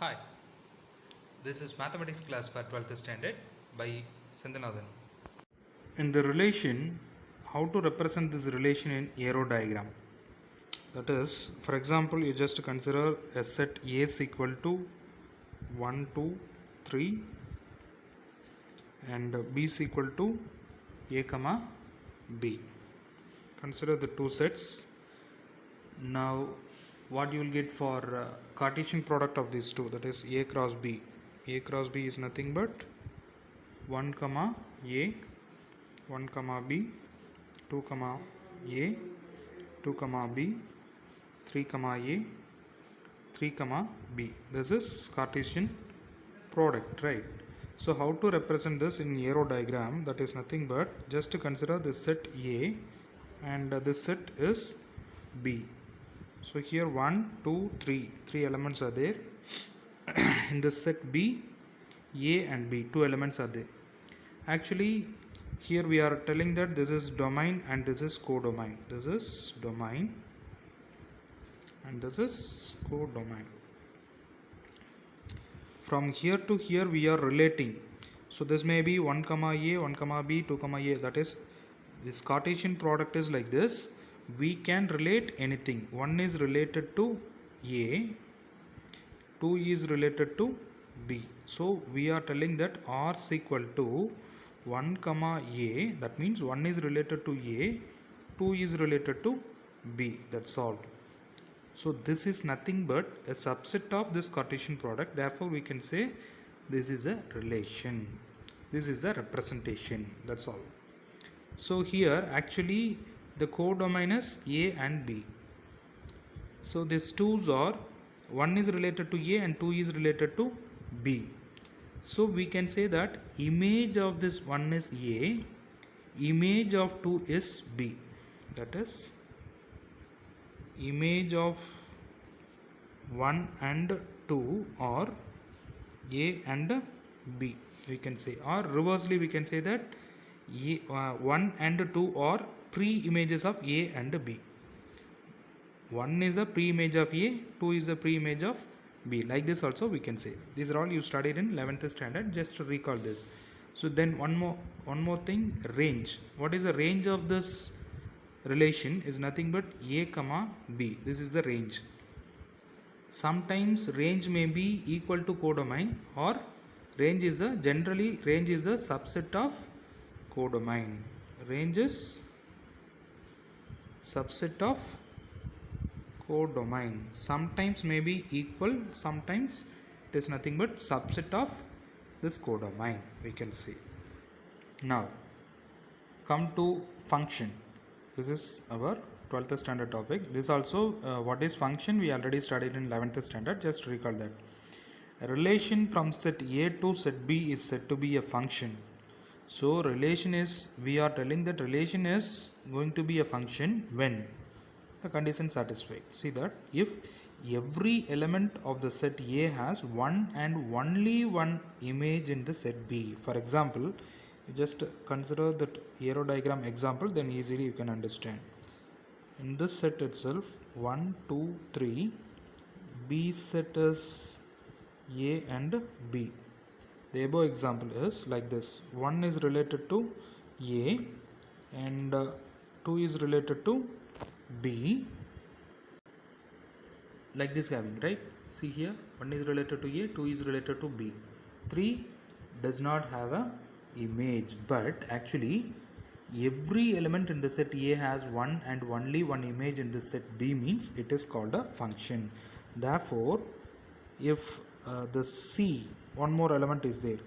Hi, this is mathematics class for 12th standard by Sindhanathan. In the relation, how to represent this relation in arrow diagram? That is, for example, you just consider a set A is equal to 1, 2, 3 and B is equal to A comma B. Consider the two sets. Now, what you will get for Cartesian product of these two, that is A cross B. A cross B is nothing but 1 comma A, 1 comma B, 2 comma A, 2 comma B, 3 comma A, 3 comma B. This is Cartesian product, right? So how to represent this in arrow diagram? That is nothing but just to consider this set A and this set is B. So here 1, 2, 3, 3 elements are there. In this set B, A and B, 2 elements are there. Actually, here we are telling that this is domain and this is codomain. This is domain and this is codomain. From here to here we are relating. So this may be 1 comma A, 1 comma B, 2 comma A. That is, this Cartesian product is like this. We can relate anything. 1 is related to A, 2 is related to B. So we are telling that R is equal to 1 comma A, that means 1 is related to A, 2 is related to B, that's all. So this is nothing but a subset of this Cartesian product, therefore we can say this is a relation, this is the representation, that's all. So here actually the codomain is A and B. So these twos are, 1 is related to A and 2 is related to B. So we can say that image of this 1 is A, image of 2 is B. That is, image of 1 and 2 are A and B, we can say. Or reversely we can say that 1 and 2 are pre-images of A and B. 1 is the pre-image of A, 2 is the pre-image of B. Like this also we can say. These are all you studied in 11th standard. Just to recall this. So then one more thing, range. What is the range of this relation? Is nothing but A comma B. This is the range. Sometimes range may be equal to codomain, or range is the subset of codomain. Range is subset of codomain. Sometimes may be equal, sometimes it is nothing but subset of this codomain, we can say. Now come to function. This is our 12th standard topic. This also what is function we already studied in 11th standard. Just recall that. A relation from set A to set B is said to be a function. So relation is, we are telling that relation is going to be a function when the condition satisfied. See that if every element of the set A has one and only one image in the set B. For example, you just consider that arrow diagram example, then easily you can understand. In this set itself, 1, 2, 3, B set is A and B. The above example is like this. 1 is related to A and 2 is related to B, like this having, right? See here, 1 is related to A, 2 is related to B. 3 does not have a image, but actually every element in the set A has one and only one image in the set B, means it is called a function. Therefore, if the C, one more element is there,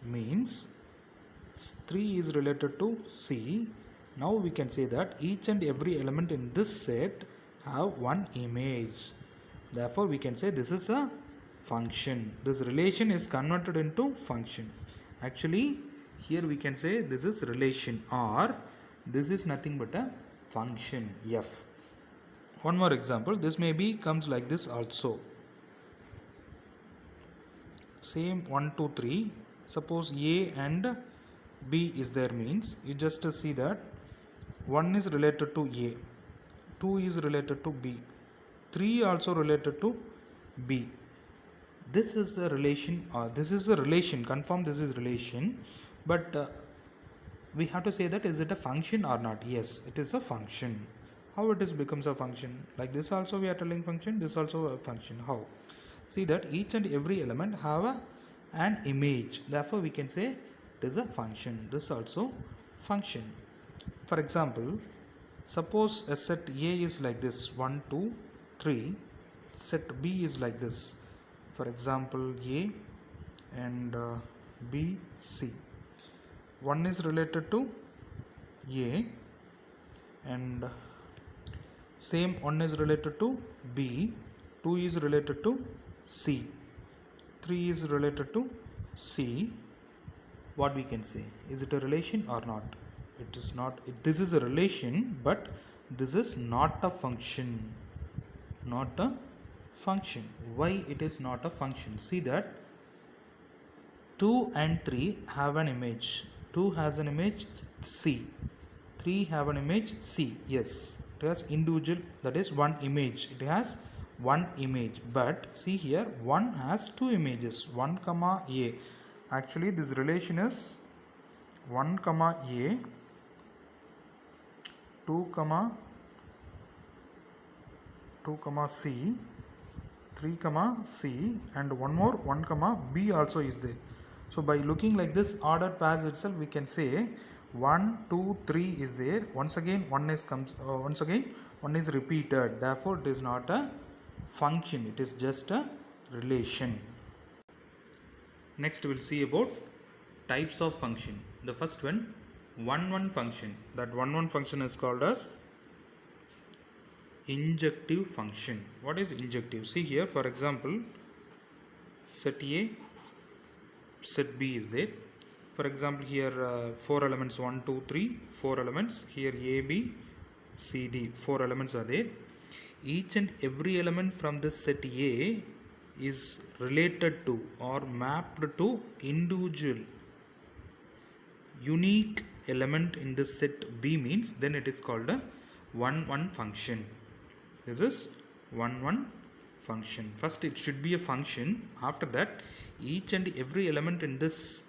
means 3 is related to C. Now we can say that each and every element in this set have one image. Therefore we can say this is a function. This relation is converted into function. Actually here we can say this is relation, or this is nothing but a function f. One more example, this may be comes like this also. Same 1, 2, 3. Suppose A and B is there, means you just see that 1 is related to A, 2 is related to B, 3 also related to B. this is a relation, or this is a relation, confirm this is relation, but we have to say that is it a function or not. Yes, it is a function. How it is becomes a function? Like this also we are telling function, this also a function. How? See that each and every element have an image, therefore we can say it is a function. This also function. For example, suppose a set A is like this 1 2 3, set B is like this, for example A and B C. One is related to A and same one is related to B, 2 is related to C, 3 is related to C. What we can say? Is it a relation or not? It is not. This is a relation, but this is not a function. Not a function. Why it is not a function? See that 2 and 3 have an image. 2 has an image C. 3 have an image C. Yes, it has individual, that is one image. It has one image. But see here, 1 has 2 images. 1 comma A. Actually, this relation is 1 comma A, 2 comma C, 3 comma C, and one more 1 comma B also is there. So by looking like this ordered pairs itself, we can say 1 2 3 is there. Once again one is repeated. Therefore it is not a function, it is just a relation. Next we will see about types of function. The first one, 1-1 function. That 1-1 function is called as injective function. What is injective? See here, for example, set A, set B is there. For example, here 4 elements 1 2 3, 4 elements. Here A B C D, 4 elements are there. Each and every element from this set A is related to or mapped to individual unique element in this set B, means then it is called a 1-1 function. This is 1-1 function. First it should be a function. After that, each and every element in this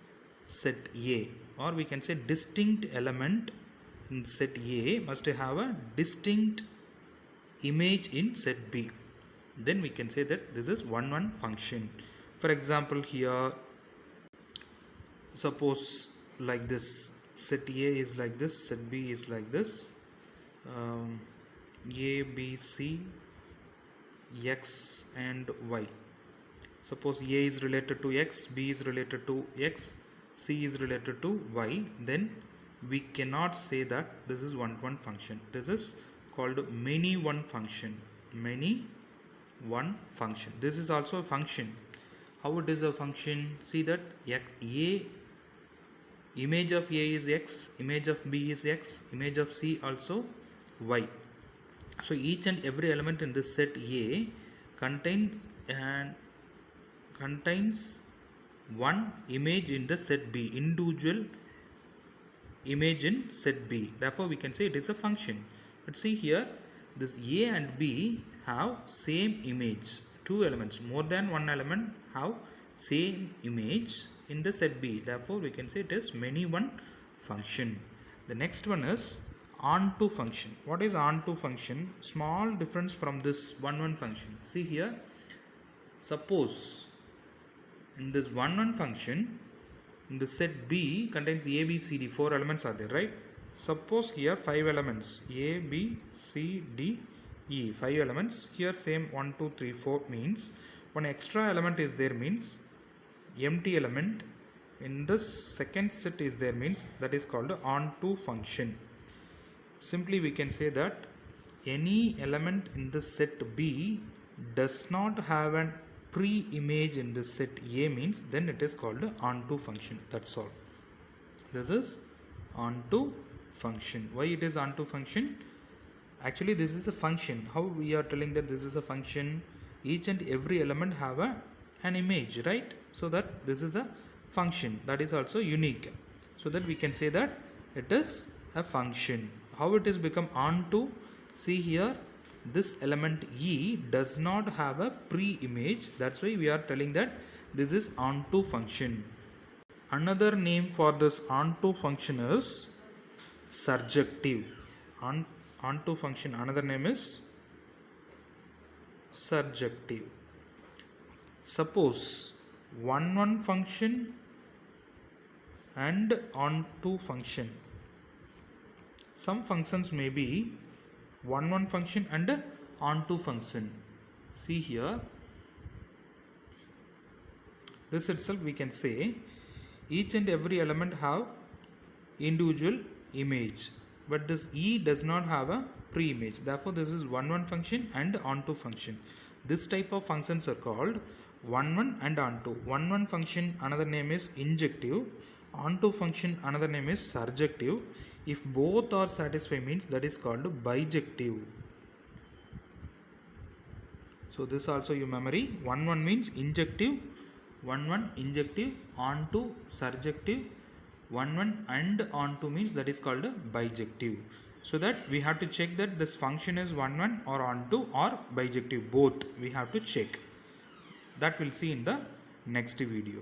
set A, or we can say distinct element in set A, must have a distinct image in set B. Then we can say that this is 1-1 function. For example, here suppose like this, set A is like this, set B is like this, A, B, C, X and Y. Suppose A is related to X, B is related to X, C is related to Y, then we cannot say that this is 1-1 function. This is called many-one function. Many-one function. This is also a function. How it is a function? See that A, image of A is X, image of B is X, image of C also Y. So each and every element in this set A contains one image in the set B, individual image in set B. Therefore we can say it is a function. But see here, this A and B have same image. Two elements, more than one element have same image in the set B. Therefore we can say it is many-one function. The next one is onto function. What is onto function? Small difference from this 1-1 function. See here, suppose in this 1-1 function, in the set B contains A, B, C, D, 4 elements are there, right? Suppose here 5 elements, A, B, C, D, E, 5 elements. Here same 1, 2, 3, 4 means one extra element is there, means empty element in this second set is there, means that is called onto function. Simply we can say that any element in the set B does not have an pre-image in the set A, means then it is called onto function. That's all. This is onto function. Why it is onto function? Actually this is a function. How we are telling that this is a function? Each and every element have an image, right? So that this is a function, that is also unique. So that we can say that it is a function. How it is become onto? See here, this element E does not have a pre-image. That's why we are telling that this is onto function. Another name for this onto function is surjective. Onto function, another name is surjective. Suppose 1 function and onto function. Some functions may be 1 function and onto function. See here, this itself we can say each and every element have individual image, but this E does not have a pre-image. Therefore, this is 1 function and onto function. This type of functions are called 1 and onto. 1 function, another name is injective. Onto function, another name is surjective. If both are satisfied, means that is called bijective. So this also your memory. 1 means injective, 1 injective, onto surjective, 1 and onto means that is called bijective. So that we have to check that this function is 1 or onto or bijective, both we have to check. That we'll see in the next video.